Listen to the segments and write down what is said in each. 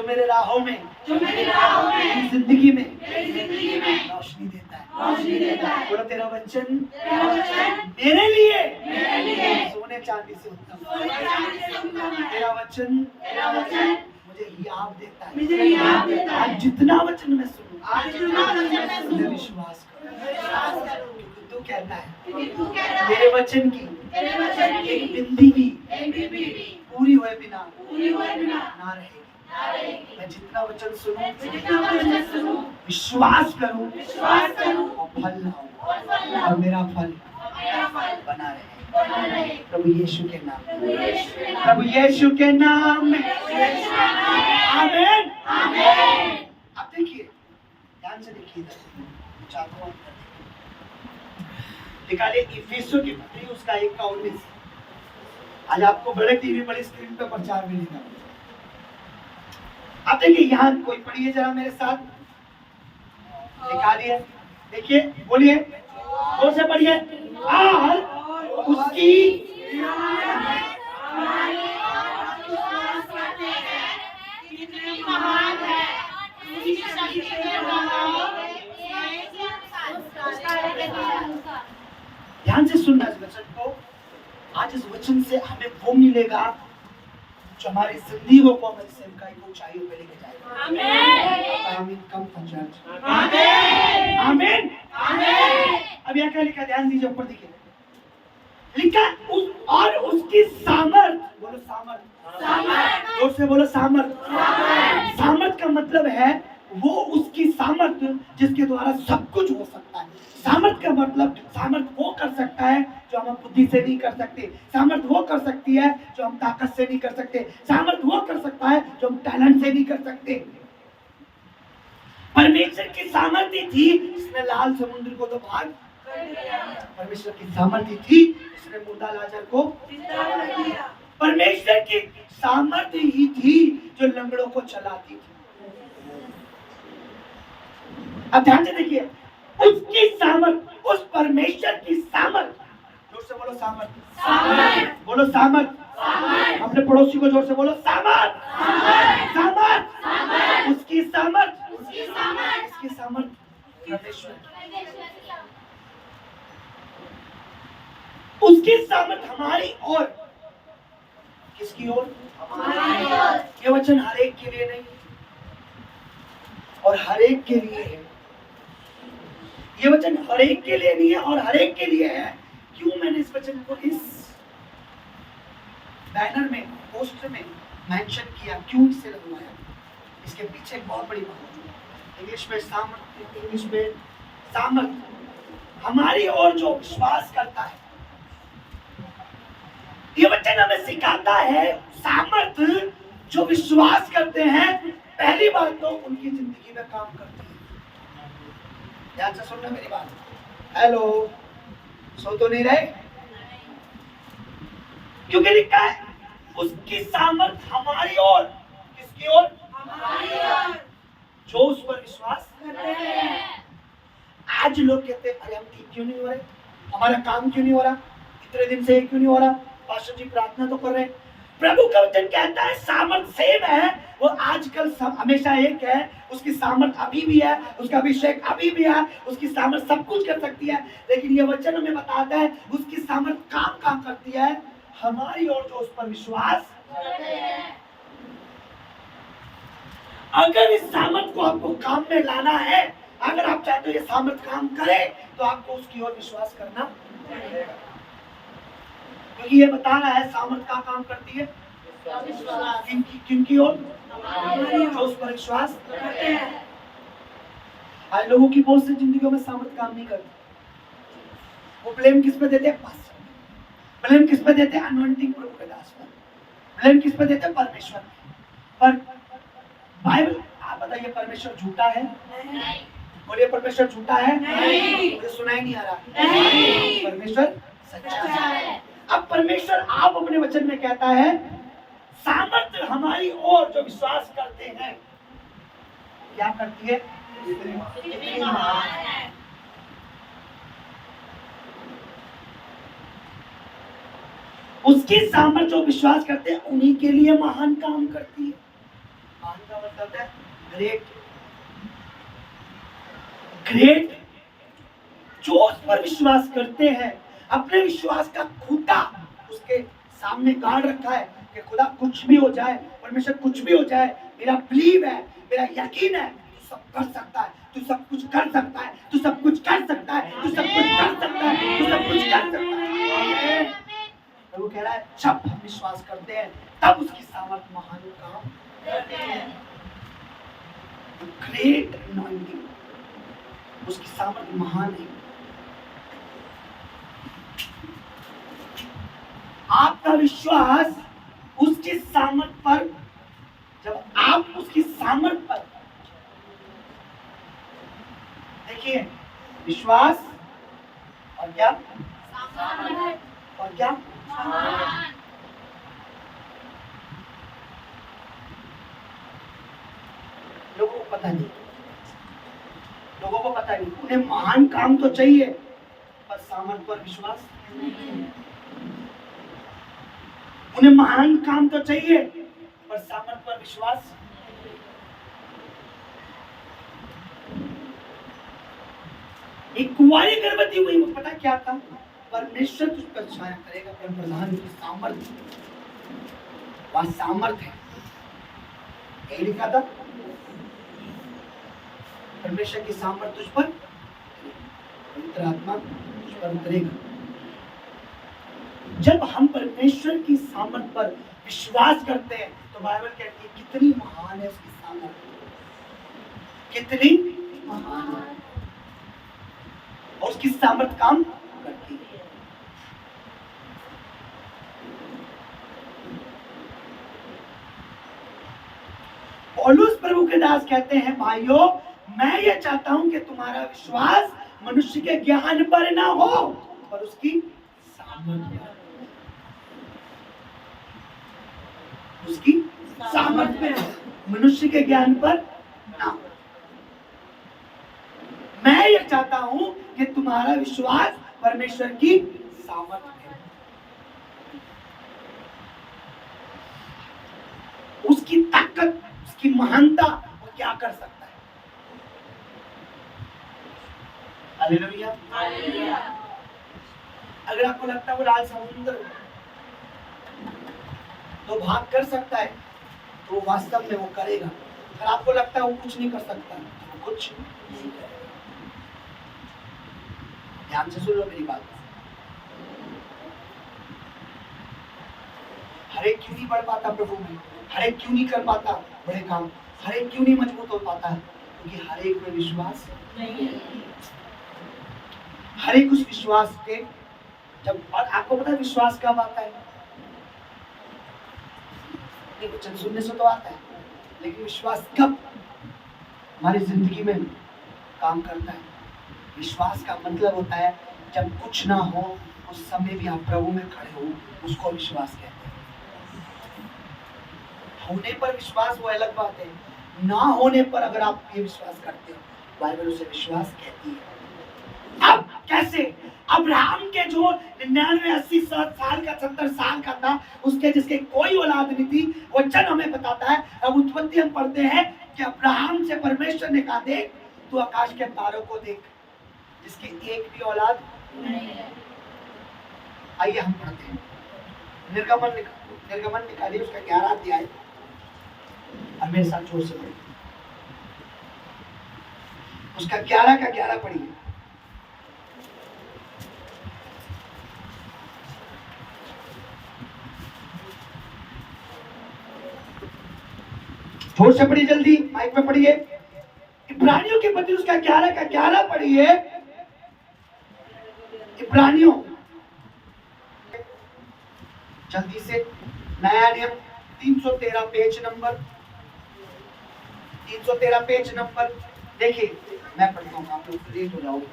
मेरे राहों में, मेरी जिंदगी में रोशनी देता है। बोलो तेरा वचन मेरे लिए सोने चांदी से उत्तम, तेरा वचन मुझे हियाव देता है। आज जितना वचन मैं सुनूं मैं विश्वास करूं, क्योंकि तू कहता है मेरे वचन की एक बिंदी भी पूरी हुए बिना ना रहेगी। मैं जितना वचन सुनूं विश्वास करूं और फल लाऊं और मेरा फल बना रहे। प्रभु यीशु के नाम में, प्रभु यीशु के नाम में, आमीन। अब देखिए, ध्यान से देखिए, चारों ओर निकालिए इफिसियों की पत्री उसका 1:19। आज आपको बड़े टीवी बड़ी स्क्रीन पर प्रचार मिलेगा। अब देखिए यहाँ कोई पढ़िए जरा मेरे साथ, निकालिए, देखिए, बोलिए, जोर से पढ़िए। और उसकी ध्यान से सुनना इस वचन को। आज इस वचन से हमें वो मिलेगा जो हमारी जिंदगी को हमारी सेवकाई को ऊंचाइयों पे लेके जाएगा। आमीन। कम पंचायत, आमीन। अब यहाँ क्या लिखा, ध्यान दीजिए, ऊपर देखिए लिखा और उसकी सामर्थ, बोलो सामर्थ, जोर से बोलो सामर्थ। सामर्थ का मतलब है वो उसकी सामर्थ जिसके द्वारा सब कुछ हो सकता है। सामर्थ का मतलब सामर्थ वो कर सकता है जो हम बुद्धि से नहीं कर सकते। सामर्थ वो कर सकती है जो हम ताकत से नहीं कर सकते। सामर्थ वो कर सकता है जो हम टैलेंट से नहीं कर सकते। परमेश्वर की सामर्थ्य थी इसने लाल समुद्र को तो भाग कर दिया। परमेश्वर की सामर्थ्य थी इसने मुर्दा लाजर को जिंदा कर दिया। परमेश्वर की सामर्थ्य ही थी जो लंगड़ों को चलाती थी। अब ध्यान से देखिए, उसकी सामर्थ, उस परमेश्वर की सामर्थ, जोर से बोलो सामर्थ, बोलो सामर्थ। अपने पड़ोसी को जोर से बोलो सामर्थ, सामर्थ, उसकी सामर्थ, उसकी सामर्थ परमेश्वर, उसकी सामर्थ हमारी ओर, किसकी ओर? हमारी ओर। ये वचन हर एक के लिए नहीं और हर एक के लिए है। ये वचन हर एक के लिए नहीं है और हर एक के लिए है। क्यों मैंने इस वचन को इस बैनर में, पोस्टर में मेंशन किया, क्यों इसे लगवाया? इसके पीछे एक बहुत बड़ी बात है। इंग्लिश में सामर्थ हमारी ओर जो विश्वास करता है। ये वचन हमें सिखाता है सामर्थ जो विश्वास करते हैं, पहली बात तो उनकी जिंदगी में काम करते हैं। ध्यान से सुनना मेरी बात। हेलो, सो तो नहीं रहे? क्योंकि लिखा है उसकी सामर्थ हमारी ओर, किसकी ओर? हमारी ओर, जो उस पर विश्वास करते हैं। आज लोग कहते हैं अरे हम ठीक क्यों नहीं हो रहे, हमारा काम क्यों नहीं हो रहा, इतने दिन से क्यों नहीं हो रहा, पास्टर जी प्रार्थना तो कर रहे हैं। प्रभु का वचन कहता है सामर्थ सेम है, वो आजकल सब हमेशा एक है। उसकी सामर्थ अभी भी है, उसका अभिषेक अभी भी है, उसकी सामर्थ सब कुछ कर सकती है। लेकिन ये वचन हमें बताता है उसकी सामर्थ काम करती है हमारी ओर जो उस पर विश्वास करते हैं। अगर इस सामर्थ को आपको काम में लाना है, अगर आप चाहते हो ये सामर्थ काम करे, तो आपको उसकी ओर विश्वास करना पड़ेगा। क्योंकि ये बता रहा है सामर्थ का काम करती है किनकी ओर? जो उस पर विश्वास करते हैं। आज लोगों की बहुत सी जिंदगियों में सामर्थ काम नहीं करती। वो ब्लेम किस पे देते हैं? पास्टर। ब्लेम किस पे देते हैं? अनॉइंटिंग प्रभु के दास पर। ब्लेम किस पे देते हैं? परमेश्वर पर। बाइबल, आप बताइए परमेश्वर झूठा है? नहीं। बोलिए परमेश्वर झूठा है? नहीं। मुझे सुनाई नहीं आ रहा। नहीं। परमेश्वर सच्चा है। अब परमेश्वर आप अपने वचन में कहता है सामर्थ्य हमारी ओर जो विश्वास करते हैं, क्या करती है? कितनी महान है। उसकी सामर्थ्य जो विश्वास करते हैं उन्हीं के लिए महान काम करती है। महान का मतलब मतलब है ग्रेट। ग्रेट जो उस पर विश्वास करते हैं, अपने विश्वास का खूंटा उसके सामने गाड़ रखा है कि खुदा कुछ भी हो जाए, परमेश्वर कुछ भी हो जाए, मेरा बिलीव है, मेरा यकीन है, तू सब कर सकता है, तू सब कुछ कर सकता है, तू सब कुछ कर सकता है, तू सब कुछ कर सकता है, तू सब कुछ कर सकता है। प्रभु कह रहा है जब हम विश्वास करते हैं तब उसकी सामर्थ महान काम करते हैं। ग्रेट अनॉइंटिंग, उसकी सामर्थ महान है। आपका विश्वास उसकी सामर्थ पर, जब आप उसकी सामर्थ पर, देखिए विश्वास और क्या, और क्या, लोगों को पता नहीं, लोगों को पता नहीं, उन्हें महान काम तो चाहिए पर सामर्थ पर विश्वास नहीं। उन्हें महान काम तो चाहिए पर सामर्थ पर विश्वास। एक कुंवारी गर्भवती हुई, वो पता क्या था, परमेश्वर तुझ पर छाया करेगा, पर प्रधान की सामर्थ, वह सामर्थ है, यही लिखा था, परमेश्वर की सामर्थ तुझ पर, पवित्र आत्मा तुझ पर उतरेगा। जब हम परमेश्वर की सामर्थ पर विश्वास करते हैं तो बाइबल कहती है कितनी महान है उसकी सामर्थ, कितनी महान है, और उसकी सामर्थ काम करती है। पौलुस प्रभु के दास कहते हैं भाइयों, मैं ये चाहता हूं कि तुम्हारा विश्वास मनुष्य के ज्ञान पर ना हो पर उसकी सामर्थ पर, उसकी सामर्थ में, मनुष्य के ज्ञान पर ना। मैं ये चाहता हूं कि तुम्हारा विश्वास परमेश्वर की सामर्थ में, उसकी ताकत, उसकी महानता, वो क्या कर सकता है। हालेलुया। अगर आपको लगता है वो लाल समुद्र तो भाग कर सकता है तो वो वास्तव में वो करेगा। अगर आपको लगता है वो कुछ नहीं कर सकता तो वो कुछ नहीं करेगा। ध्यान से सुन लो मेरी बात। हर एक क्यों नहीं बढ़ पाता प्रभु में, हर एक क्यों नहीं कर पाता बड़े काम, हर एक क्यों नहीं मजबूत हो पाता है, क्योंकि हर एक में विश्वास नहीं है। हर एक उस विश्वास के, जब, और आपको पता है विश्वास कब आता है, वचन सुनने से तो आता है, लेकिन विश्वास कब हमारी जिंदगी में काम करता है। विश्वास का मतलब होता है जब कुछ ना हो उस समय भी आप प्रभु में खड़े हो, उसको विश्वास कहते हैं। होने पर विश्वास वो अलग बात है, ना होने पर अगर आप ये विश्वास करते हो, बाइबल उसे विश्वास कहती है। अब कैसे, अब्राहम के जो 99, 80, 100 साल का, 70 साल का था, उसके जिसके कोई औलाद नहीं थी, वचन हमें बताता है, अब उत्पत्ति हम पढ़ते हैं कि अब्राहम से परमेश्वर ने कहा देख तू आकाश के तारों को देख, जिसके एक भी औलाद नहीं है। आइए हम पढ़ते हैं निर्गमन निकालिए उसका 11 अध्याय, और मेरे साथ जोर से पढ़िए उसका 11 का 11 पढ़िए। जोर से पढ़िए, जल्दी माइक में पढ़िए। इब्रानियों के पत्र उसका 11 का 11 पढ़िए। इब्रानियों जल्दी से, नया नियम 313 पेज नंबर, 313 पेज नंबर। देखिए मैं पढ़ता हूँ, आप लोग लेट हो जाओगे।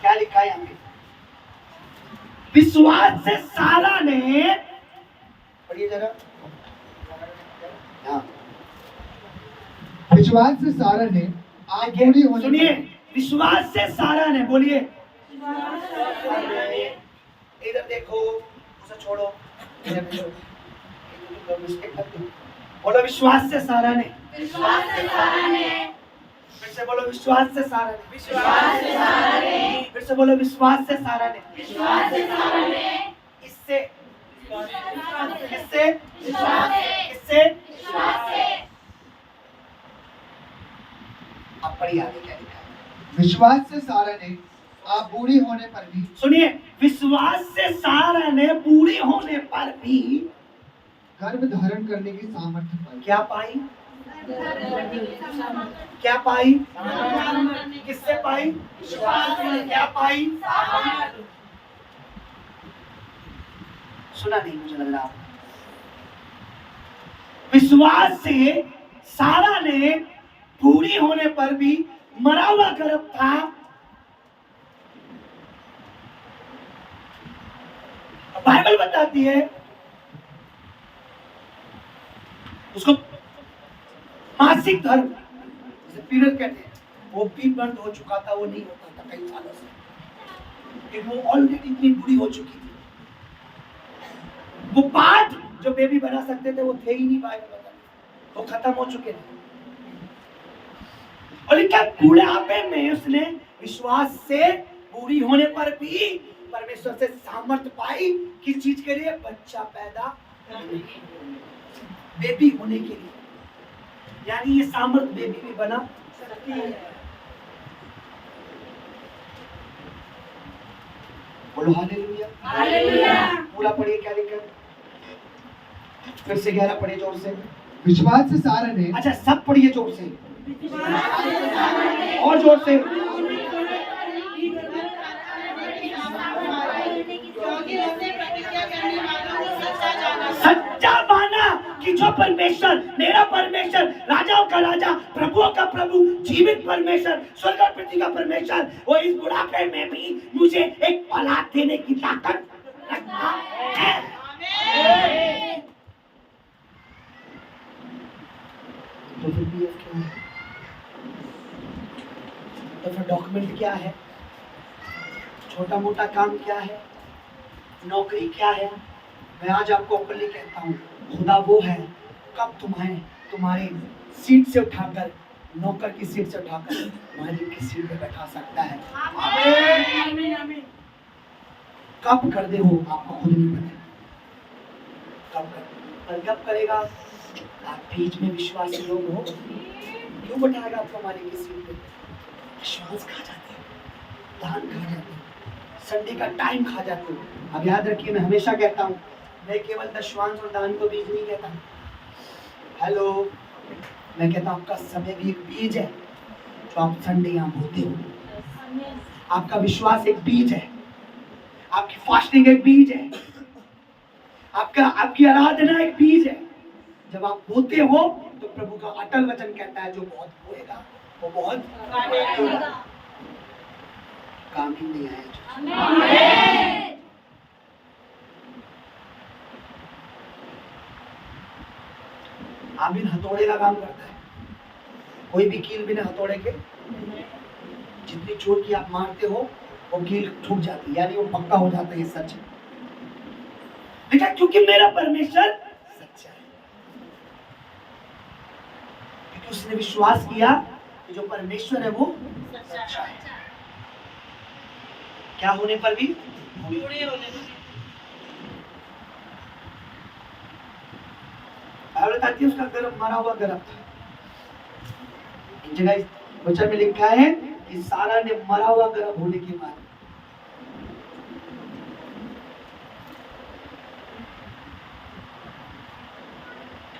क्या लिखा है यहाँ पे, विश्वास से सारा ने, पढ़िए जरा। विश्वास से सारा ने आगे होने, सुनिए, विश्वास से सारा ने, बोलिए इधर देखो, उसे छोड़ो, मिस्टेक मत करो। बोलो विश्वास से सारा ने, विश्वास से सारा ने, फिर से बोलो विश्वास से सारा ने, विश्वास से सारा ने, फिर से बोलो विश्वास से सारा ने, विश्वास से सारा ने, इससे किससे, विश्वास से, किससे, विश्वास से, अब पढ़िए आगे क्या लिखा है। विश्वास से सारा ने आप बूढ़ी होने पर भी सुनिए, विश्वास से सारा ने पूरी होने पर भी गर्भ धारण करने की सामर्थ्य पाई। क्या पाई, क्या पाई, किससे पाई, क्या पाई, सुना नहीं मुझे लग रहा। विश्वास से सारा ने पूरी होने पर भी मरा हुआ गर्भ था, बाइबल बताती है उसको मासिक धर्म जैसे पीरियड कहते हैं, वो भी बंद हो चुका था, वो नहीं होता था कई सालों से, क्योंकि वो ऑलरेडी इतनी बुरी हो चुकी थी। वो पाठ जो बेबी बना सकते थे वो थे ही नहीं, बाइबल बताती वो खत्म हो चुके थे। और इनका बुढ़ापे में उसने विश्वास से पूरी होने पर भी परमेश्वर से सामर्थ्य पाई, किस चीज के लिए, बच्चा पैदा करने के लिए, बेबी होने के लिए। यानी ये सामर्थ्य बेबी भी बना सकती है। बोलो हालेलुया, हालेलुया, पूरा पढ़िए क्या लिखा है, फिर से 11 पढ़िए जोर से। विश्वास से सारा ने अच्छा सब पढ़िए जोर से विश्वास से सारा ने, और जोर से। क्योंकि उसने प्रतिज्ञा करने वालों को सच्चा जाना। सच्चा माना कि जो परमेश्वर, मेरा परमेश्वर, राजाओं का राजा, प्रभुओं का प्रभु, जीवित परमेश्वर, स्वर्ग और पृथ्वी का परमेश्वर, वो इस बुढ़ापे में भी मुझे एक औलाद देने की ताकत रखता है। तो फिर BF क्या है? तो फिर डॉक्यूमेंट क्या है, छोटा मोटा काम क्या है, नौकरी क्या है। मैं आज आपको ओपनली कहता हूँ, खुदा वो है कब तुम्हारे सीट से उठाकर, नौकर की सीट से उठाकर मालिक की सीट पे बैठा सकता है। आमीन। कब कर दे वो आपको खुद नहीं पता, कब कर, पर कब करेगा, आप बीच में विश्वासी लोग हो, क्यों बैठाएगा आपको मालिक की सीट पे। विश्वास खा जाते हो, दान खा जाते हो, संडे का टाइम खा जाते हो। अब याद रखिए, मैं हमेशा कहता हूँ, मैं केवल दशवांश और दान को बीज नहीं कहता। हेलो, मैं कहता हूँ आपका समय भी एक बीज है जो आप संडे यहाँ बोते हो। आपका विश्वास एक बीज है, आपकी फास्टिंग एक बीज है, आपकी आराधना एक बीज है। जब आप बोते हो तो प्रभु का अटल वचन कहता है, जो बहुत बोएगा वो बहुत काम ही नहीं आया। आमीन। हथौड़े का काम करता है, कोई भी कील बिना हथौड़े के, जितनी चोट की आप मारते हो वो कील टूट जाती है, यानी वो पक्का हो जाता है। ये सच है, लेकिन क्योंकि मेरा परमेश्वर सच्चा है, क्योंकि उसने विश्वास किया कि जो परमेश्वर है वो सच्चा है। क्या होने पर भी, बताती है उसका गर्भ मरा हुआ गर्भ था। एक जगह इस वचन में लिखा है कि सारा ने मरा हुआ गर्भ होने के बाद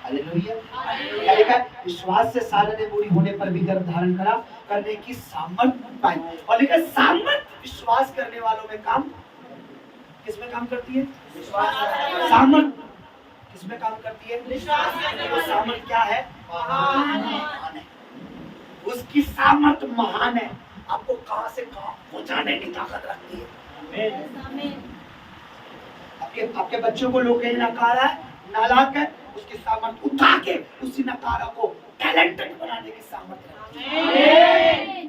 हालेलुया, क्या लिखा है, विश्वास से सारा ने बूढ़ी होने पर भी गर्भ धारण करा, करने की सामर्थ्य पाई। और लिखा सामर्थ्य विश्वास करने वालों में काम, किसमें काम करती है, विश्वास। सामर्थ्य किसमें काम करती है, विश्वास। सामर्थ्य क्या है, महान है। उसकी सामर्थ्य महान है, आपको कहां से कहां पहुंचाने की ताकत रखती है। आपके बच्चों को लोग कहीं नकारा है, नालायक है, उसकी सामर्थ्य उठा के उसी नकारा को टैलेंटेड बनाने की सामर्थ्य रखती है।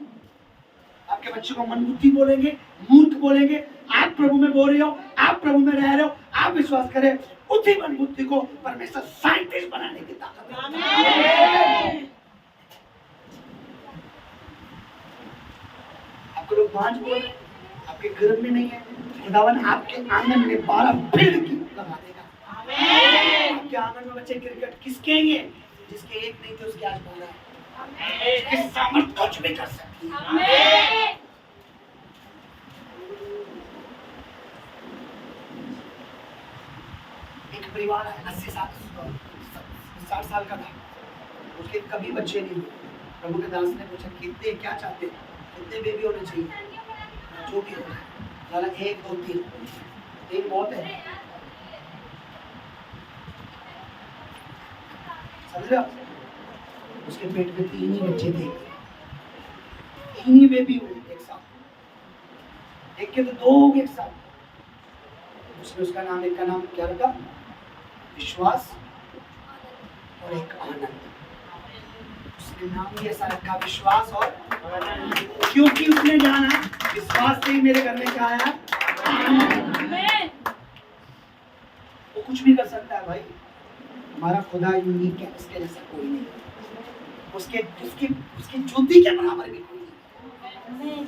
आपके बच्चों को मनबुद्धि बोलेंगे, मूर्ख बोलेंगे, आप प्रभु में बोल रहे हो, आप प्रभु में रह रहे हो, आप विश्वास करें, उसी मनबुद्धि को परमेश्वर साइंटिस्ट बनाने की ताकत रखता गर्भ में नहीं है, खुदावन आपके आंगन में 12 फील्ड की लगा देगा। आपके आंगन में बच्चे क्रिकेट किसके हैं ये? जिसके एक नहीं थे उसके आज 12 है। जिसकी सामर्थ कुछ भी कर सकती है। एक परिवार है 60 साल का था, उसके कभी बच्चे नहीं हुए। प्रभु के दास ने पूछा कितने, क्या चाहते, कितने बेबी होने चाहिए? जो भी हो, साला 1 2 3, 3 बहुत है, समझ रहे हो? उसके पेट में 3 ही बच्चे थे, 3 ही बेबी हुए एक साथ, एक के तो 2 हो गए एक साथ। उसने उसका नाम, एक का नाम क्या रखा? विश्वास, और एक आनंद। उसने नाम ही ऐसा रखा, विश्वास और आनंद, क्योंकि उसने जाना विश्वास से ही मेरे घर में क्या आया? वो कुछ भी कर सकता है भाई, हमारा खुदा यूनिक है, इसके जैसा कोई नहीं, उसके उसकी उसकी ज्योति के बराबर भी कोई नहीं।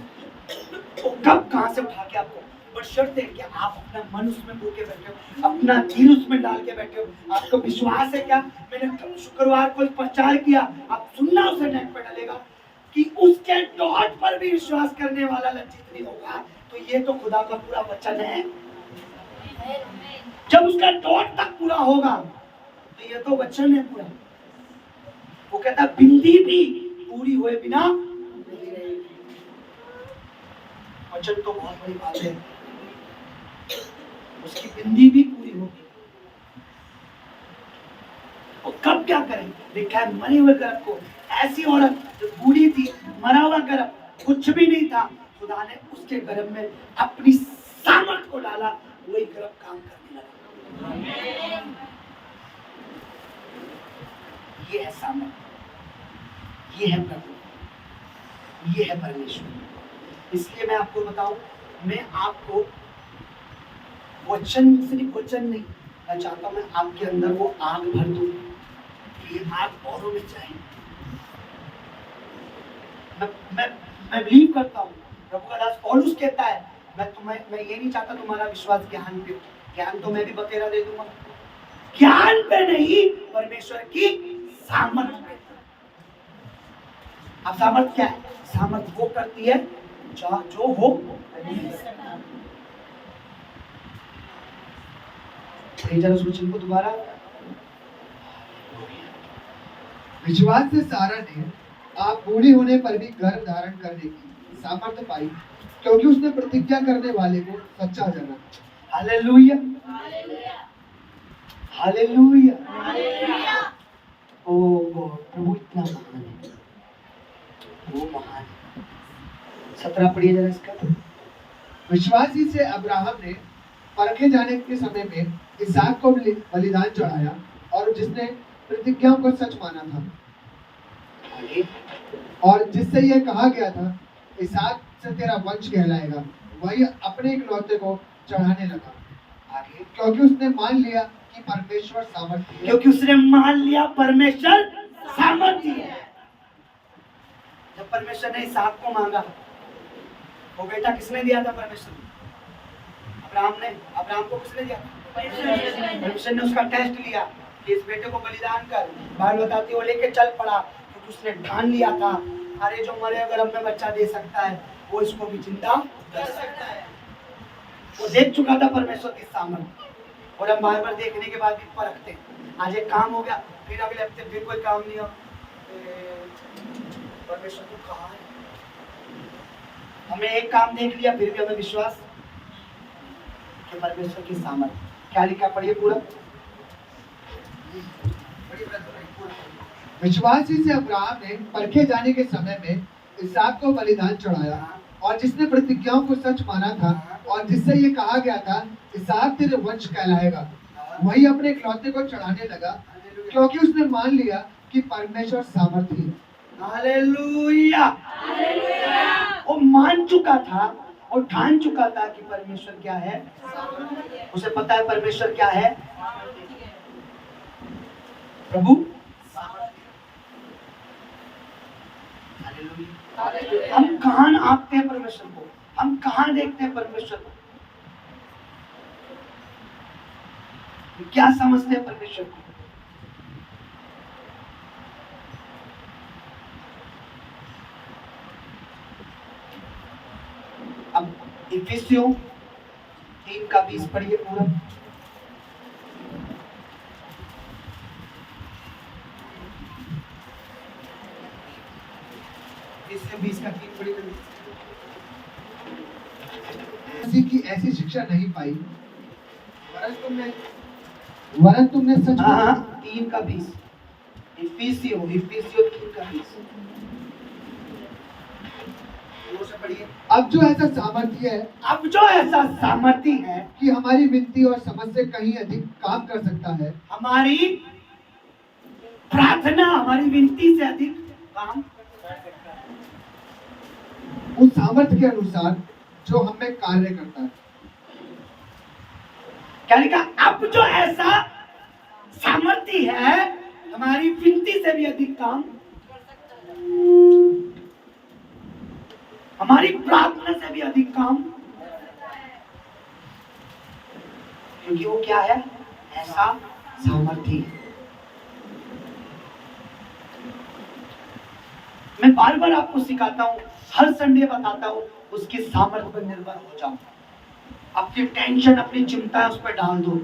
वो कब कहां से उठा के आपको, पर शर्त है कि आप अपना मन उसमें बो के बैठे हो, अपना दिल उसमें डाल के बैठे हो। आपको विश्वास है क्या? मैंने शुक्रवार को प्रचार किया, आप सुनना, उसे नेट पे डालेगा कि उसके डॉट पर भी विश्वास करने वाला लज्जित नहीं होगा। तो ये तो खुदा का पूरा वचन है। जब उसका डॉट तक पूरा होगा तो ये तो वचन है पूरा। वो कहता बिंदी भी पूरी हुए बिना नहीं रहेगी। वचन तो बहुत बड़ी बात है, उसकी बिंदी भी पूरी होगी। और कब क्या करें? देखा है मरे हुए गर्भ को, ऐसी औरत जो बूढ़ी थी, मरा हुआ गर्भ, कुछ भी नहीं था, खुदा ने उसके गर्भ में अपनी सामर्थ को डाला, वही गर्भ काम करने लगा। ये है सामर्थ, ये है प्रभु, ये है परमेश्वर। इसलिए मैं आपको बताऊं, मैं आपको वचन सिर्फ वचन नहीं, मैं चाहता हूं मैं आपके अंदर वो आग भर दूं कि ये आग औरों में जाए। मैं बिलीव करता हूं, प्रभु का दास पौलुस कहता है, मैं ये नहीं चाहता तुम्हारा विश्वास ज्ञान पे, ज्ञान तो मैं भी बतेरा दे दूंगा, ज्ञान पे नहीं, परमेश्वर की सामर्थ पे। अब सामर्थ क्या है? सामर्थ वो करती है जो हो। जरा उस वचन को दोबारा। विश्वास से सारा ने आप बूढ़ी होने पर भी गर्भ धारण करने की सामर्थ्य पाई, क्योंकि उसने प्रतिज्ञा करने वाले को सच्चा जाना। Hallelujah, hallelujah. ओ गॉड, प्रभु इतना महान है, वो महान है। 17 पढ़िए जरा इसका। विश्वासी से अब्राहम ने परखे जाने के समय में इसहाक को बलिदान चढ़ाया, और जिसने प्रतिज्ञाओं को सच माना था, और जिससे यह कहा गया था इसहाक से तेरा वंश कहलाएगा, वही अपने इकलौते को चढ़ाने लगा। आगे, क्योंकि उसने मान लिया कि परमेश्वर सामर्थी है। क्योंकि उसने मान लिया परमेश्वर सामर्थी है। जब परमेश्वर ने इसहाक को मांगा, वो बेटा किसने दिया था? परमेश्वर ने। अब्राहम को किसने दिया था? परमेश्वर ने उसका टेस्ट लिया कि इस बेटे को बलिदान कर। बाइबल बताती है वो लेके चल पड़ा, क्योंकि उसने ठान लिया था, अरे जो मरे अगर हमें बच्चा दे सकता है, वो इसको भी जिंदा कर सकता है। वो देख चुका था परमेश्वर की सामर्थ्य, और हम बार बार देखने के बाद भी परखते हैं। आज एक काम हो गया, फिर अगले हफ्ते फिर कोई काम नहीं हो, परमेश्वर तो कहाँ है? हमने एक काम देख लिया, फिर भी हमें विश्वास कि परमेश्वर की सामर्थ्य। क्या लिखा? पढ़िए पूरा। विश्वासी से अब्राहम ने परखे जाने के समय में इसहाक को बलिदान चढ़ाया, और जिसने प्रतिज्ञाओं को सच माना था, और जिससे ये कहा गया था इसहाक तेरे वंश कहलाएगा, वही अपने इकलौते को चढ़ाने लगा, क्योंकि उसने मान लिया कि परमेश्वर सामर्थी है। हालेलुया। वो मान चुका था और ठान चुका था कि परमेश्वर क्या है। उसे पता है परमेश्वर क्या है, प्रभु। हम कहां आपते हैं परमेश्वर को? हम कहाँ देखते हैं परमेश्वर को? क्या समझते हैं परमेश्वर को? अब इफिसियों 3:20 पढ़िए पूरा। इफिसियों 20:3 पढ़िए। किसी की ऐसी शिक्षा नहीं पाई, वरन तुमने सच हाँ 3:20 इफिसियों 3:20 से पढ़िए। अब जो ऐसा सामर्थ्य है अब जो ऐसा सामर्थ्य है कि हमारी विनती और समझ से कहीं अधिक काम कर सकता है, हमारी प्रार्थना हमारी विनती से अधिक काम उस सामर्थ्य के अनुसार जो हम में कार्य करता है। क्या लिखा? अब जो ऐसा सामर्थ्य है हमारी विनती से भी अधिक काम, हमारी प्रार्थना से भी अधिक काम, क्योंकि वो क्या है? ऐसा सामर्थ्य है। मैं बार बार आपको सिखाता हूं, हर संडे बताता हूं, उसके सामर्थ्य पर निर्भर हो जाओ। अपनी टेंशन अपनी चिंता उस पर डाल दो,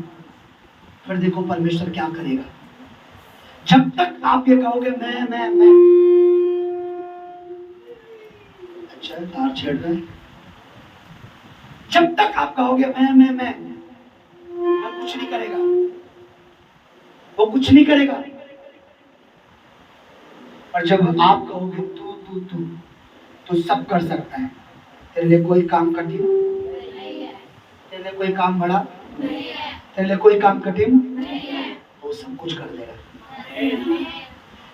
फिर देखो परमेश्वर क्या करेगा। जब तक आप ये कहोगे मैं अच्छा तार छेड़ रहा है, जब तक आप कहोगे मैं कुछ नहीं करेगा, वो कुछ नहीं करेगा। और जब आप कहोगे तू सब कर सकता है, तेरे लिए कोई काम कठिन, तेरे लिए कोई काम बड़ा, तेरे लिए कोई काम कठिन, वो सब कुछ कर देगा।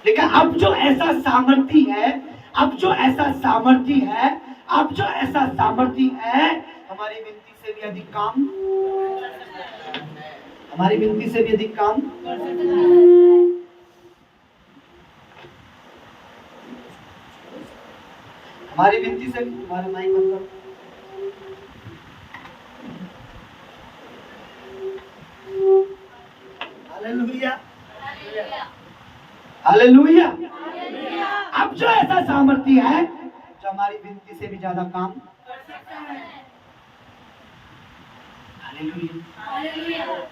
लेकिन अब जो ऐसा सामर्थ्य है, अब जो ऐसा सामर्थ्य है, अब जो ऐसा सामर्थ्य है, हमारी विनती से भी अधिक काम, हमारी विनती से भी अधिक काम, हमारी विनती से, तुम्हारे माइक बंद करो। Hallelujah hallelujah. अब जो ऐसा सामर्थ्य है जो हमारी विनती से भी ज्यादा काम, हालेलुया।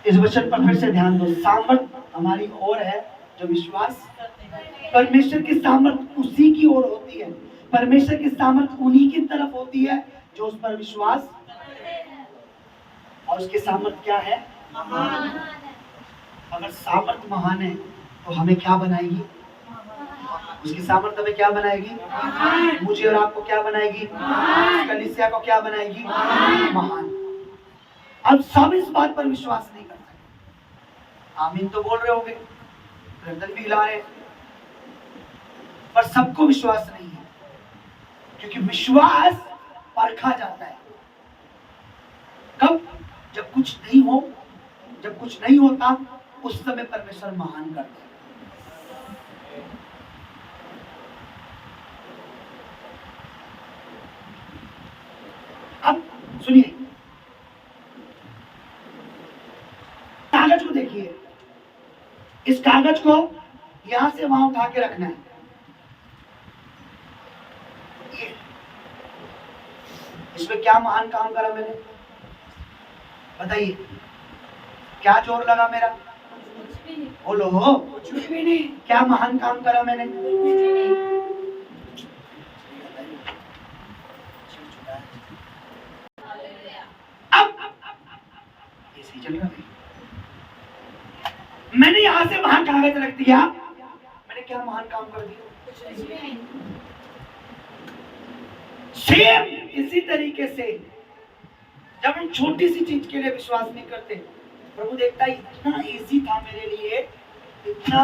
इस वचन पर फिर से ध्यान दो। सामर्थ हमारी ओर है जो विश्वास, परमेश्वर की सामर्थ उसी की ओर होती है, परमेश्वर की सामर्थ उन्हीं की तरफ होती है जो उस पर विश्वास, और उसकी सामर्थ क्या है? महान। अगर सामर्थ महान है तो हमें क्या बनाएगी? उसकी सामर्थ हमें क्या बनाएगी? मुझे और आपको क्या बनाएगी? कलीसिया को क्या बनाएगी? महान। अब सब इस बात पर विश्वास नहीं कर सकते। आमीन तो बोल रहे होंगे, गर्दन भी हिला रहे, पर सबको विश्वास नहीं है, क्योंकि विश्वास परखा जाता है। कब? जब कुछ नहीं हो, जब कुछ नहीं होता, उस समय परमेश्वर महान करता है। अब सुनिए, कागज को देखिए, इस कागज को यहां से वहां उठा के रखना है। इसमें क्या महान काम करा मैंने? बताइए, क्या जोर लगा मेरा? बोलो, कुछ भी नहीं। क्या महान काम करा मैंने? अब ये सही चल रहा है। मैंने यहां से वहां कागज रख दिया, मैंने क्या महान काम कर दिया? सेम इसी तरीके से जब हम छोटी सी चीज के लिए विश्वास नहीं करते, प्रभु देखता है इतना इजी था मेरे लिए, इतना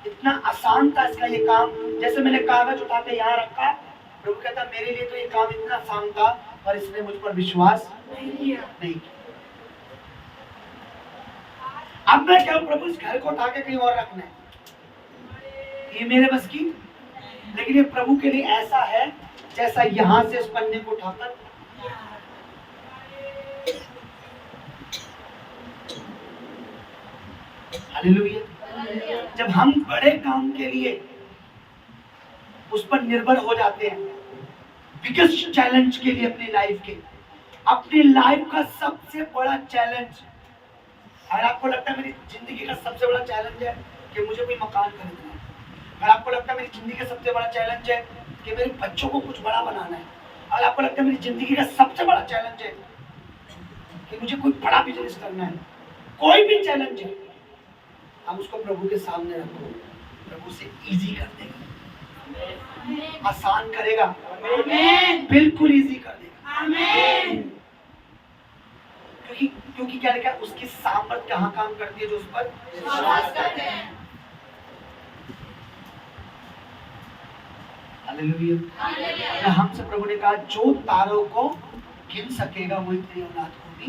इतना आसान था इसका ये काम। जैसे मैंने कागज उठा के यहाँ रखा, प्रभु कहता मेरे लिए तो ये काम इतना आसान था, पर इसने मुझ पर विश्वास नहीं किया। अब मैं क्या, प्रभु इस घर को उठा के कहीं और रखना है, ये मेरे बस की, लेकिन ये प्रभु के लिए ऐसा है जैसा यहां से उस पन्ने को उठाकर हालेलुया। जब हम बड़े काम के लिए उस पर निर्भर हो जाते हैं, बिगेस्ट चैलेंज के लिए अपनी लाइफ का सबसे बड़ा चैलेंज, अगर आपको लगता है मेरी जिंदगी का सबसे बड़ा चैलेंज है कि मुझे कोई मकान खरीदना है, अगर आपको लगता है मेरी जिंदगी का सबसे बड़ा चैलेंज है कि मेरे बच्चों को कुछ बड़ा बनाना है, अगर आपको लगता है मेरी जिंदगी का सबसे बड़ा चैलेंज है कि मुझे कोई बड़ा बिजनेस करना है, कोई भी चैलेंज है, हम उसको प्रभु के सामने रखो, प्रभु से इजी कर देगा, आसान करेगा, बिल्कुल इजी कर देगा। क्योंकि क्या लिखा है, उसकी सामर्थ कहाँ काम करती है, जो उस पर विश्वास करते हैं। हालेलुया। हमसे प्रभु ने कहा जो तारों को गिन सकेगा वही तेरी औलाद को भी।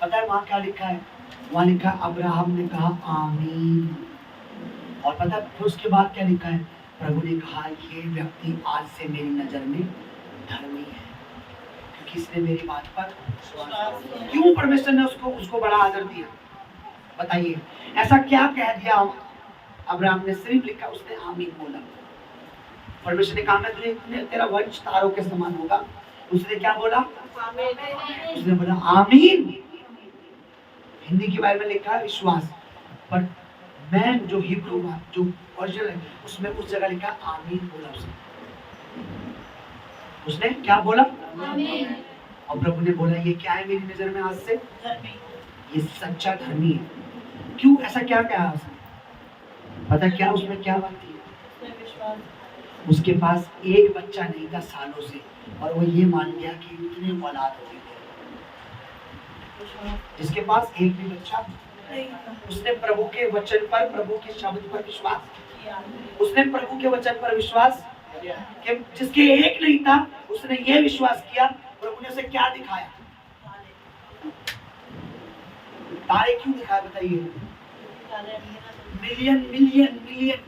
पता है वहां क्या लिखा है, वहां लिखा है अब्राहम ने कहा आमीन, और पता है फिर उसके बाद क्या लिखा है, प्रभु ने कहा ये व्यक्ति आज से मेरी नजर में धर्मी है क्योंकि इसने मेरी बात पर विश्वास किया। क्यों परमेश्वर ने उसको बड़ा आदर दिया, बताइए ऐसा क्या कह दिया अब्राहम ने, सिर्फ लिखा उसने आमीन बोला। परमेश्वर ने कहा मैं तुझे, तेरा वंश तारों के समान होगा, उसने क्या बोला, उसने बोला आमीन। हिंदी की बाइबल में लिखा है विश्वास, पर मैं जो हिब्रू जो ओरिजिनल है उसमें उस जगह लिखा आमीन बोला उसने क्या बोला, आमीन। और प्रभु ने बोला ये क्या है मेरी नजर में आज से धर्मी, ये सच्चा धर्मी है। क्यों ऐसा क्या कहा उसने, पता क्या उसमें क्या बात थी, उसके पास एक बच्चा नहीं था सालों से, और वो ये मान गया कि इतने औलाद हो गए, जिसके पास एक भी बच्चा नहीं, उसने प्रभु के वचन पर, प्रभु के शब्द पर विश्वास किया, उसने प्रभु के वचन पर विश्वास किया, कि जिसके एक नहीं था उसने ये विश्वास किया, प्रभु ने उसे क्या दिखाया, तारे क्यों दिखाया बताइए, million million million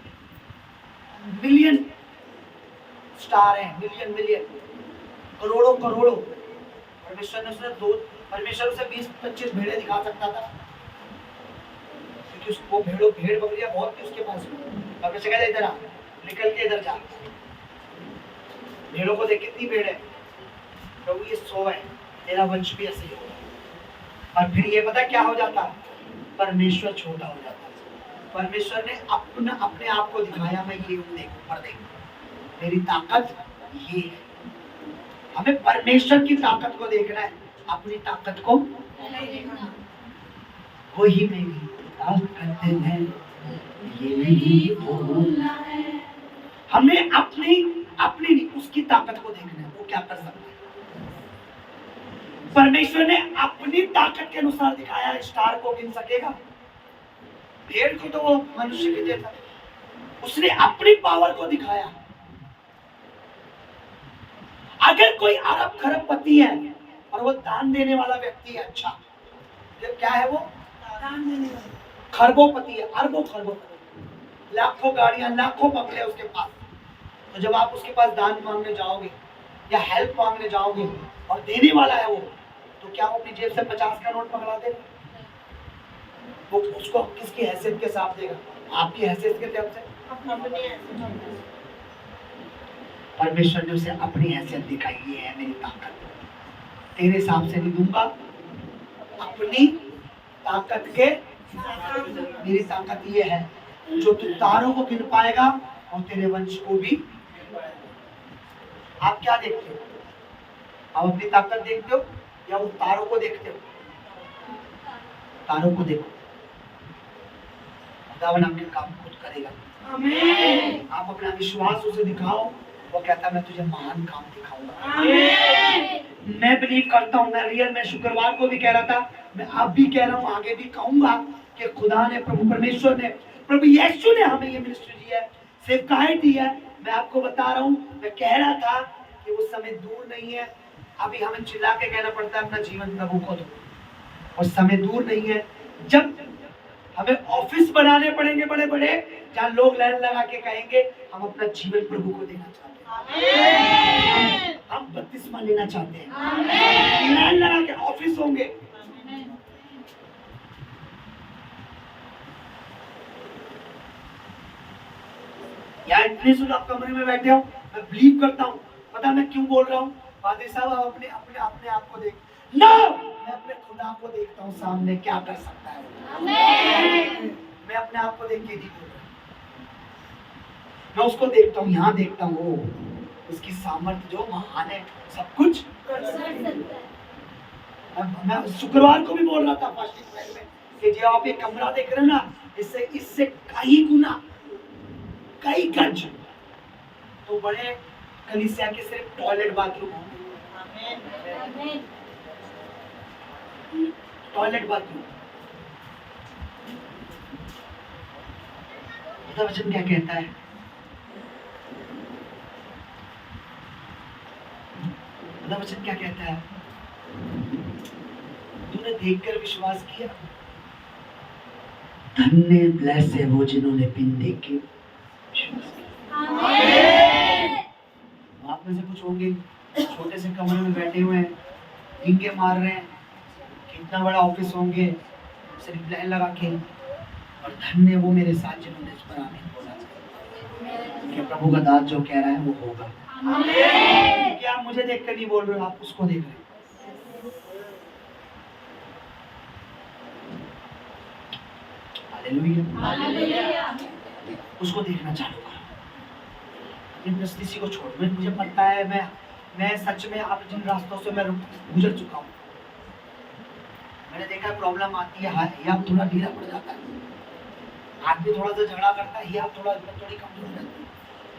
million star हैं, मिलियन मिलियन करोड़ों करोड़ों। परमेश्वर ने उसने परमेश्वर से 20-25 भेड़े दिखा सकता था, क्योंकि उसको भेड़ बकरियां बहुत थी उसके पास। परमेश्वर कहता इधर आ, निकल के इधर जा, भेड़ों को देख कितनी भेड़ है, प्रभु ये 100 है, तेरा वंश भी ऐसे ही होगा। और फिर ये पता क्या हो जाता, परमेश्वर छोटा हो जाता। परमेश्वर ने अपने आप को दिखाया, मैं ये हूँ, देखो पर देखो मेरी ताकत ये है। हमें परमेश्वर की ताकत को देखना है, अपनी ताकत को नहीं देखना। वही मेरी ताकत है, ये नहीं भूलना है। हमें अपनी नहीं उसकी ताकत को देखना है, वो क्या कर सकता है। परमेश्वर ने अपनी ताकत के अनुसार दिखाया, स्टार को गिन सकेगा, भेड़ को तो वो मनुष्य के जैसा, उसने अपनी पावर को दिखाया। अगर कोई अरब खरबपति है और वो दान देने वाला व्यक्ति है, अच्छा क्या है वो, दान देने वाला खरबोपति है, अरबों खरबोपति, लाखों गाड़ियां लाखों बंगले उसके पास, तो जब आप उसके पास दान मांगने जाओगे या हेल्प मांगने जाओगे और देने वाला है वो, तो क्या वो अपनी जेब से 50 का नोट पकड़ा देगा, वो उसको किसकी हैसियत के साथ देगा, आपकी हैसियत के साथ से। परमेश्वर ने उसे अपनी हैसियत दिखाई, ये है मेरी ताकत, तेरे हिसाब से नहीं दूंगा, अपनी ताकत के, मेरी ताकत ये है जो तू तारों को गिन पाएगा और तेरे वंश को भी। आप क्या देखते हो, आप अपनी ताकत देखते हो या वो तारों को देखते हो, तारों को देखो, खुदावन आपके काम खुद करेगा। आमीन। आप अपना विश्वास उसे दिखाओ, वो कहता है मैं तुझे महान काम दिखाऊंगा। आमीन। मैं बिलीव करता हूँ, मैं रियल में शुक्रवार को भी कह रहा था, मैं अब भी कह रहा हूँ, आगे भी कहूंगा कि खुदा ने, प्रभु परमेश्वर ने, प्रभु यीशु ने हमें ये मिनिस्ट्री दी है, सेवकाई दी है। मैं आपको बता रहा हूँ, मैं कह रहा था कि वो समय दूर नहीं है, अभी हमें चिल्ला के कहना पड़ता है अपना जीवन प्रभु को दो, और समय दूर नहीं है जब हमें ऑफिस बनाने पड़ेंगे बड़े बड़े, जहाँ लोग लाइन लगा के कहेंगे हम अपना जीवन प्रभु को देना चाहते हैं, हम बपतिस्मा लेना चाहते हैं, लाइन लगा के ऑफिस होंगे, या इतने सुन आप कमरे में बैठे हो, मैं बिलीव करता हूँ। पता मैं क्यों बोल रहा हूँ? पादरी साहब आप अपने अपने अपने आप को देख नो, मैं अपने खुदा को देखता हूँ सामने क्या कर सकता है। मैं अपने आप को देख के नहीं बोल रहा, मैं उसको देखता हूँ, यहाँ देखता हूँ, उसकी सामर्थ्य जो महान है, सब कुछ कर सकता है। मैं शुक्रवार को भी बोल रहा था फास्टिंग प्रेयर में कि जब आप ये कमरा देख रहे हो ना, इससे कई गुना, कई गज तो बड़े कलीसिया के सिर्फ टॉयलेट बाथरूम होंगे। Toilet bathroom. वचन क्या कहता है? वचन क्या कहता है? तूने देखकर विश्वास किया, धन्य ब्लेस है वो जिन्होंने बिन देखे विश्वास किया। आप में से कुछ होंगे छोटे से कमरे में बैठे हुए हैं, ढींगे मार रहे हैं, कितना बड़ा ऑफिस होंगे सिर्फ प्लान लगा के, और धन्य वो मेरे साथ जिन्होंने इस पर आमीन बोला कि प्रभु का दास जो कह रहा है वो होगा। क्या आप मुझे देखकर नहीं बोल रहे हो, आप उसको देख रहे हो। हालेलुया। उसको देखना चालू करो, अपनी परिस्थिति को छोड़। मुझे पता है मैं सच में आप जिन रास्तों से मैं गुजर चुका हूँ, मैंने देखा प्रॉब्लम आती है, ये आप थोड़ा ढीला पड़ जाता है, आदमी थोड़ा सा झगड़ा करता है, ये आप थोड़ी कमजोर रहती है,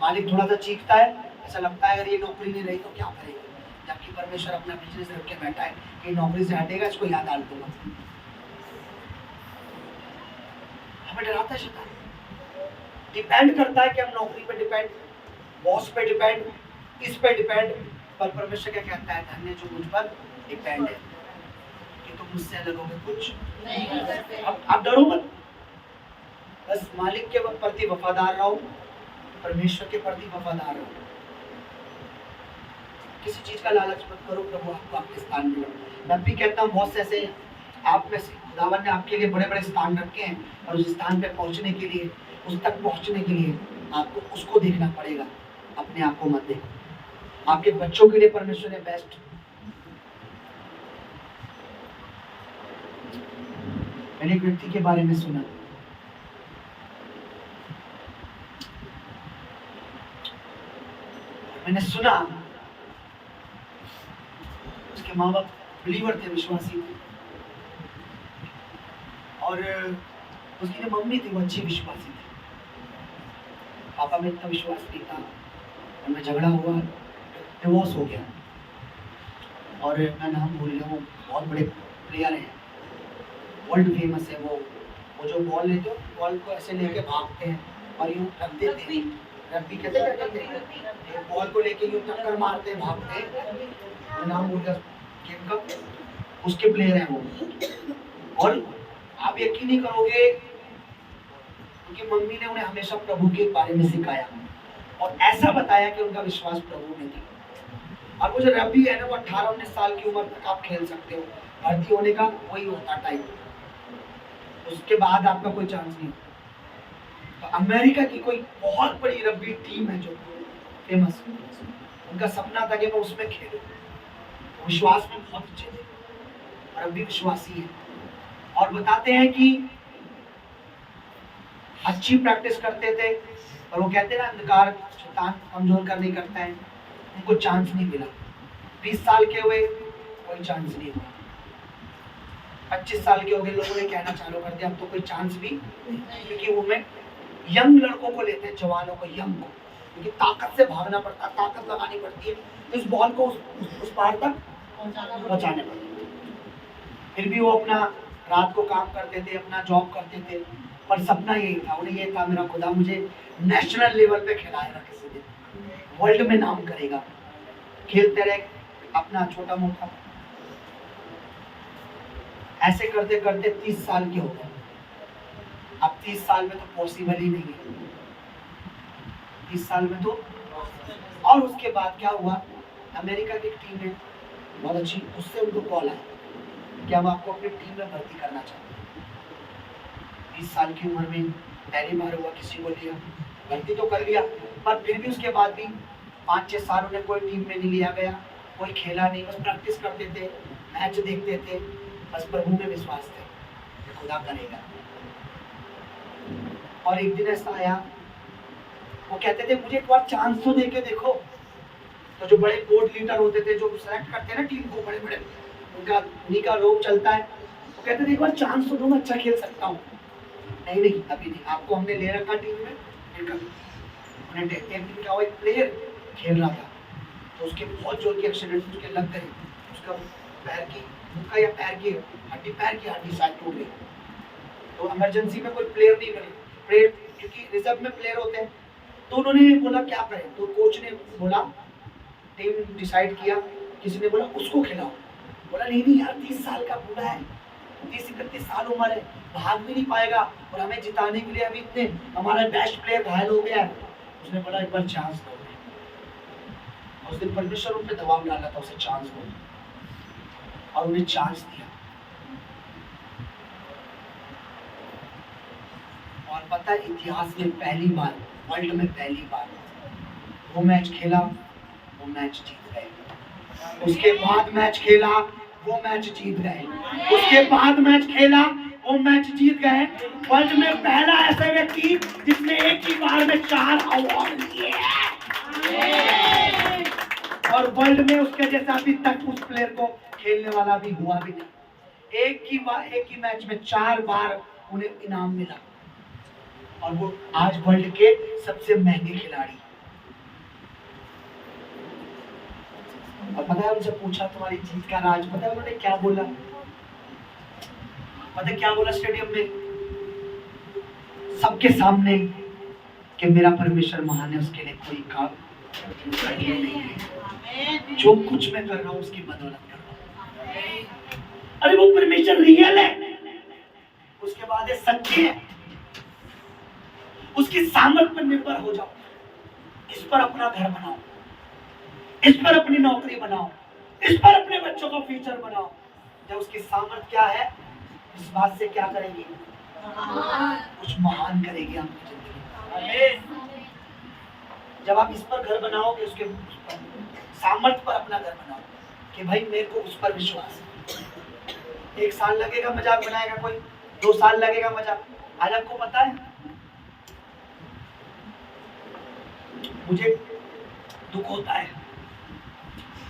मालिक थोड़ा सा चीखता है, ऐसा लगता है अगर ये नौकरी नहीं रही तो क्या करेगा, जबकि परमेश्वर अपना बिजनेस रख के बैठा है कि नौकरी से हटेगा, इसको याद डाल दूंगा। हमें डराता है शैतान, डिपेंड करता है कि हम नौकरी पे डिपेंड, बॉस पे डिपेंड, इस पे डिपेंड, पर परमेश्वर क्या कहता है? धन्य जो मुझ पर डिपेंड है कि तुम मुझसे अलग होकर कुछ नहीं कर सकते। अब डरो मत, बस मालिक के प्रति वफादार रहो, परमेश्वर के प्रति वफादार रहो, किसी चीज का लालच मत करो, प्रभु आपको आपके स्थान में रहो। मैं भी कहता हूँ बहुत से ऐसे आप में से खुदावन ने आपके लिए बड़े बड़े स्थान रखे हैं, और उस स्थान पे पहुंचने के लिए, उस तक पहुंचने के लिए आपको उसको देखना पड़ेगा, अपने आप को मत देखो। आपके बच्चों के लिए परमेश्वर ने बेस्ट, मैंने एक व्यक्ति के बारे में सुना, मैंने सुना उसके माँ बाप बिलीवर थे, विश्वासी थे, और उसकी जो मम्मी थी वो अच्छी विश्वासी थी, पापा में इतना विश्वास नहीं था, उनमें झगड़ा हुआ, डिवोर्स हो गया, और मैं नाम भूल गया, वो बहुत बड़े प्लेयर हैं, वर्ल्ड फेमस है वो जो बॉल लेते हो, बॉल को ऐसे लेके भागते हैं और यूं रख देते हैं, रग्बी कहते हैं, बॉल को लेके यूं टक्कर मारते हैं, भागते हैं, मैं नाम भूल गया गेम का, उसके प्लेयर हैं वो। और आप यकीन नहीं करोगे, उनकी मम्मी ने उन्हें हमेशा प्रभु के बारे में सिखाया और ऐसा बताया कि उनका विश्वास प्रभु में था। और वो जो रग्बी है ना, वो 18-19 साल की उम्र तक आप खेल सकते हो, भर्ती होने का वही होता टाइम, उसके बाद आपका कोई चांस नहीं। तो अमेरिका की कोई बहुत बड़ी रग्बी टीम है जो फेमस, उनका सपना था कि मैं उसमें खेलूं, विश्वास में बहुत अच्छे थे, रग्बी विश्वासी है, और बताते हैं कि अच्छी प्रैक्टिस करते थे, और वो कहते हैं ना, अंधकार शैतान कमजोर कर नहीं करता है, उनको चांस नहीं मिला। 20 साल के हुए, कोई चांस नहीं हुआ, 25 साल के हो गए, लोगों ने कहना चालू कर दिया अब तो कोई चांस भी, क्योंकि वो में यंग लड़कों को लेते हैं, जवानों को, यंग को, क्योंकि ताकत से भागना पड़ता, ताकत लगानी पड़ती है, इस बॉल को उस पार तक पहुंचाने पड़ता। फिर भी वो अपना रात को काम करते थे, अपना जॉब करते थे, पर सपना यही था, उन्हें ये था मेरा खुदा मुझे नेशनल लेवल पे खिलाएगा, किसी दिन वर्ल्ड में नाम करेगा। खेलते रहे अपना छोटा मोटा, ऐसे करते करते 30 साल के हो गए। अब 30 साल में तो पॉसिबल ही नहीं है, 30 साल में तो। और उसके बाद क्या हुआ, अमेरिका की टीम है बहुत अच्छी, उससे उनको कॉल आया कि हम आपको अपनी टीम में भर्ती करना चाहते हैं। 30 साल की उम्र में पहली बार हुआ, किसी को लिया, गलती तो कर लिया, पर फिर भी उसके बाद भी 5-6 साल उन्हें कोई टीम में नहीं लिया गया, कोई खेला नहीं, बस प्रैक्टिस करते थे, मैच देखते थे, बस प्रभु में विश्वास थे कि खुदा करेगा। और एक दिन ऐसा आया, वो कहते थे मुझे एक बार चांस तो दे के देखो। तो जो बड़े बोर्ड लीडर होते थे, जो सेलेक्ट करते हैं ना टीम को, बड़े बड़े उन्हीं का रोब चलता है, वो कहते थे एक बार चांस तो दो, मैं अच्छा खेल सकता हूँ। नहीं नहीं अभी नहीं, आपको हमने ले रखा टीम में, एक दिन क्या हुआ, एक प्लेयर खेल रहा था तो उसके बहुत जोर की एक्सीडेंट उसके लग गई, उसका पैर की मुक्का या पैर की हड्डी शायद टूट गई। तो इमरजेंसी में कोई प्लेयर नहीं मिले, प्लेयर क्योंकि रिजर्व में प्लेयर होते हैं, तो उन्होंने बोला क्या करें, तो कोच ने बोला, टीम डिसाइड किया, किसी ने बोला उसको खिलाओ, बोला नहीं यार 30 साल का बूढ़ा है, 30-31 साल उम्र है, भाग भी नहीं पाएगा और हमें जिताने के लिए अभी इतने हमारा बेस्ट प्लेयर घायल हो गया है। उसने बोला एक बार चांस दो। उस दिन परमेश्वर उन पे दबाव डाला था, उसे चांस दो, और उन्हें चांस दिया। और पता है इतिहास में पहली बार, वर्ल्ड में पहली बार वो मैच खेला, वो मैच जीत गए। उसके बाद मैच खेला, वो मैच जीत गए। उसके बाद मैच खेला, वो मैच जीत गए। वर्ल्ड में पहला ऐसा व्यक्ति जिसने एक ही बार में 4 अवार्ड लिए, और वर्ल्ड में उसके जैसा अभी तक उस प्लेयर को खेलने वाला भी हुआ भी नहीं। एक ही मैच में 4 बार उन्हें इनाम मिला, और वो आज वर्ल्ड के सबसे महंगे खिलाड़ी। और पता है उनसे पूछा तुम्हारी जीत का राज, पता है उन्होंने क्या बोला? पता है क्या बोला स्टेडियम में सबके सामने, कि मेरा परमेश्वर महान है, उसके लिए कोई काम नहीं है, जो कुछ मैं कर रहा हूँ उसकी बदौलत कर रहा हूँ। अरे वो परमेश्वर रियल है, उसके बाद ये सच्ची है, उसकी सामर्थ पर निर्भर हो जाओ, इस पर अपना घर बनाओ, इस पर अपनी नौकरी बनाओ, इस पर अपने बच्चों का फ्यूचर बनाओ। जब उसकी सामर्थ क्या है, इस बात से क्या करेगी, कुछ महान करेगी आपकी जिंदगी। जब आप इस पर घर बनाओगे, उसके सामर्थ पर अपना घर बनाओ, कि भाई मेरे को उस पर विश्वास है। 1 साल लगेगा मजाक बनाएगा कोई, 2 साल लगेगा मजाक। आज आपको पता है मुझे दुख होता है,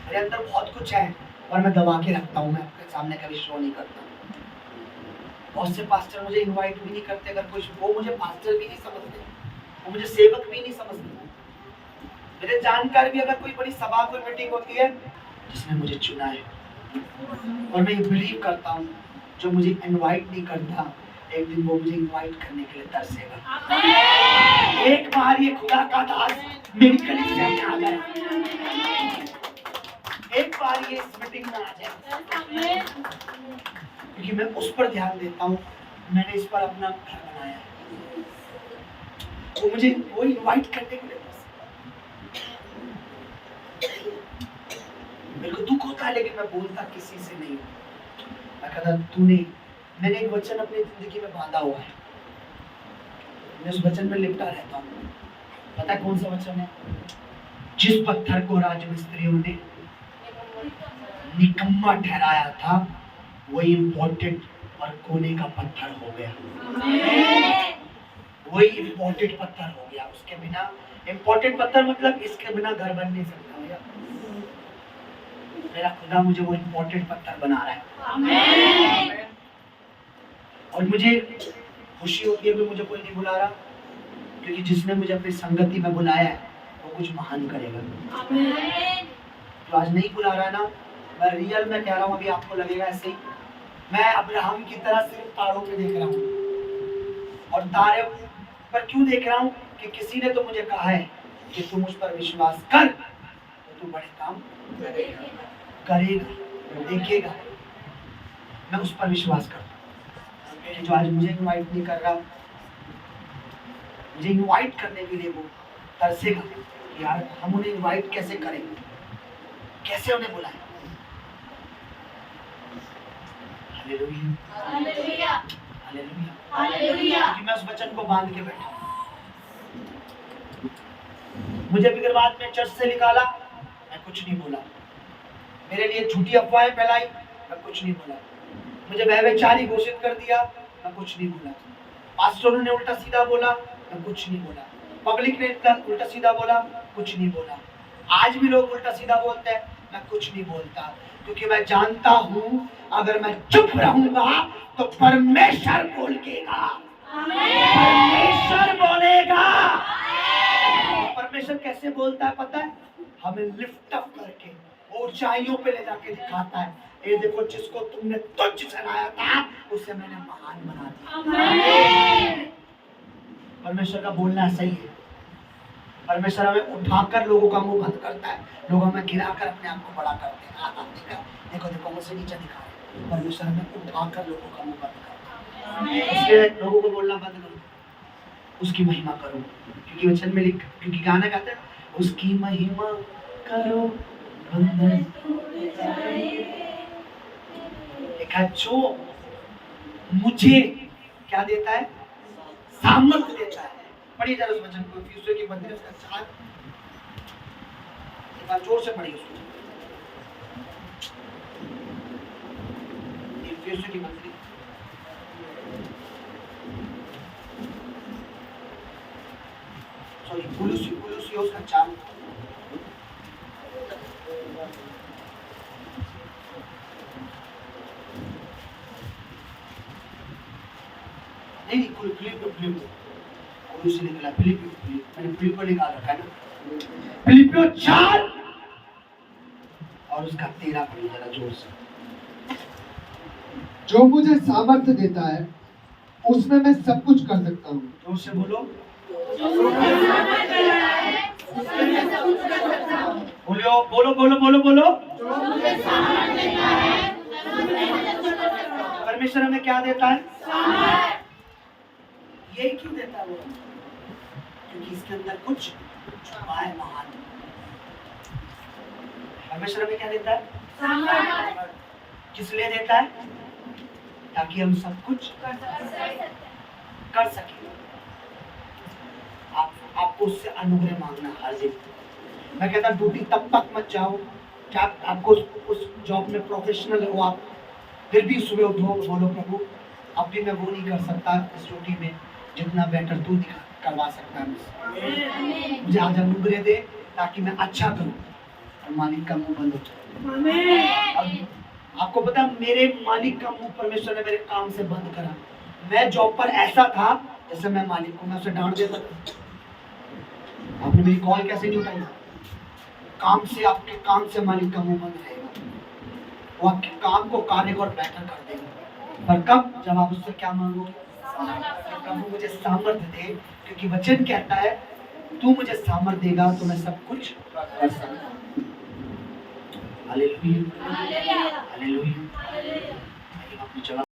मेरे अंदर बहुत कुछ है और मैं दबा के रखता हूँ, मैं आपके सामने कभी शो नहीं करता। बहुत से पास्टर मुझे इनवाइट भी नहीं करते, अगर कुछ वो मुझे पास्टर भी नहीं समझते, वो मुझे सेवक भी नहीं समझते। मेरे जानकार भी अगर कोई बड़ी सभा कोई मीटिंग होती है, जिसने मुझे चुना है, और मैं ये बिलीव करता हूँ जो मुझे इनवाइट नहीं करता, एक दिन वो मुझे इनवाइट करने के लिए तरसेगा। एक बार ये खुदा का दास मेरी कलीसिया में आ जाए, एक बार ये इस मीटिंग में आ जाए, क्योंकि मैं उस पर ध्यान देता हूँ, मैंने इस पर अपना घर बनाया है, वो मुझे वो इनवाइट करने के लिए। मेरे को दुख होता है लेकिन मैं बोलता किसी से नहीं हूँ। मैं कहता मैंने एक वचन अपनी जिंदगी में बांधा हुआ है, मैं उस वचन में लिपटा रहता हूँ। पता है कौन सा वचन है? जिस पत्थर को राजमिस्त्रियों ने निकम्मा ठहराया था, वही इम्पोर्टेंट और कोने का पत्थर हो गया। वही इम्पोर्टेंट पत्थर हो गया। उसके बिना इम्पोर्टेंट पत्थर मतलब इसके बिना घर बन नहीं सकता भैया। मेरा खुदा मुझे वो इम्पोर्टेंट पत्थर बना रहा है, और मुझे खुशी होती है कि मुझे कोई नहीं बुला रहा, क्योंकि जिसने मुझे अपनी संगति में बुलाया है वो कुछ महान करेगा। तो आज नहीं बुला रहा है ना, मैं रियल में कह रहा हूँ, अभी आपको लगेगा ऐसे ही, मैं अब्राहम की तरह सिर्फ तारों पे देख रहा हूँ। और तारे पर क्यों देख रहा हूँ? कि किसी ने तो मुझे कहा है कि तुम उस पर विश्वास कर तो तू बड़े काम करेगा, देखेगा। मैं उस पर विश्वास करता हूँ। जो आज मुझे इनवाइट नहीं कर रहा, मुझे इनवाइट करने के लिए वो तरसेगा कि यार हम उन्हें इनवाइट कैसे करें, कैसे उन्हें बुलाएं। Hallelujah, hallelujah, hallelujah. क्योंकि मैं उस वचन को बांध के बैठा हूं। मुझे विग्रवाद में चर्च से निकाला, मैं कुछ नहीं बोला। मेरे लिए झूठी अफवाहें फैलाई, मैं कुछ नहीं बोला। मुझे व्यभिचारी घोषित कर दिया, मैं कुछ नहीं बोला। पास्टरों ने उल्टा सीधा बोला, मैं कुछ नहीं बोला। पब्लिक ने उल्टा सीधा बोला, कुछ नहीं बोला। आज भी लोग उल्टा सीधा बोलते हैं, मैं कुछ नहीं बोलता, क्योंकि मैं जानता हूँ अगर मैं चुप रहूंगा तो परमेश्वर बोलेगा, परमेश्वर बोलेगा। परमेश्वर कैसे बोलता है पता है? हमें लिफ्ट अप करके ऊंचाइयों पे ले जाके दिखाता है, ये देखो जिसको तुमने तुच्छ ठहराया था उसे मैंने महान बना दिया। परमेश्वर का बोलना सही है। परमेश्वर हमें उठाकर लोगों का मुंह बंद करता है, लोग हमें गिराकर अपने आप को बड़ा करते हैं। देखो देखो मुझसे नीचे दिखा रहे। परमेश्वर हमें उठाकर लोगों का मुंह बंद करता है, इसलिए लोगों को बोलना बंद करो, उसकी महिमा करो। क्योंकि वचन में लिख, क्योंकि गाना गाते हैं, उसकी महिमा करो बंधन लिखा, जो मुझे क्या देता है? सामर्थ देता है। पढ़िए जरा उस वचन को, इफिसियों की पत्री उसका 4, एक बार जोर से पढ़िए उसको। इफिसियों की पत्री सॉरी कुलुसियों का 4, नहीं फिलिपियो कुलुसी निकला, फिलिपियो मैंने फिलिपियो निकाल रखा है ना, फिलिपियो 4 और उसका 13 पढ़िए जरा जोर से। जो मुझे सामर्थ्य देता है उसमें मैं सब कुछ कर सकता हूँ। जोर से बोलो, बोलो बोलो बोलो बोलो। परमेश्वर हमें क्या देता है? यही क्यों देता है वो? क्योंकि इसके अंदर कुछ छुपा है महान। परमेश्वर हमें क्या देता है? किस लिए देता है? ताकि हम सब कुछ कर सकें। आपको उससे अनुग्रह मांगना हर दिन। मैं कहता ड्यूटी तब तक मत जाओ कि आपको उस जॉब में प्रोफेशनल हो आप, फिर भी सुबह उठो बोलो प्रभु अब भी मैं वो नहीं कर सकता इस ड्यूटी में जितना बेटर तू करवा सकता है। मुझे आज अनुग्रह दे ताकि मैं अच्छा करूं और मालिक का मुंह बंद हो जाए। आपको पता मेरे मालिक का मुंह परमेश्वर ने मेरे काम से बंद करा। मैं जॉब पर ऐसा था जैसे मैं मालिक को मैं उसे डांट देता था। आपने मेरी कॉल कैसे नहीं उठाई? काम से, आपके काम से मालिक का मुंह बंद रहेगा, वो आपके काम को कार्य और बेहतर कर देगा। पर कब? जब आप उससे क्या मांगोगे? प्रभु मुझे सामर्थ्य दे, क्योंकि वचन कहता है तू मुझे सामर्थ्य देगा तो मैं सब कुछ कर सकता हूँ। Hallelujah hallelujah hallelujah.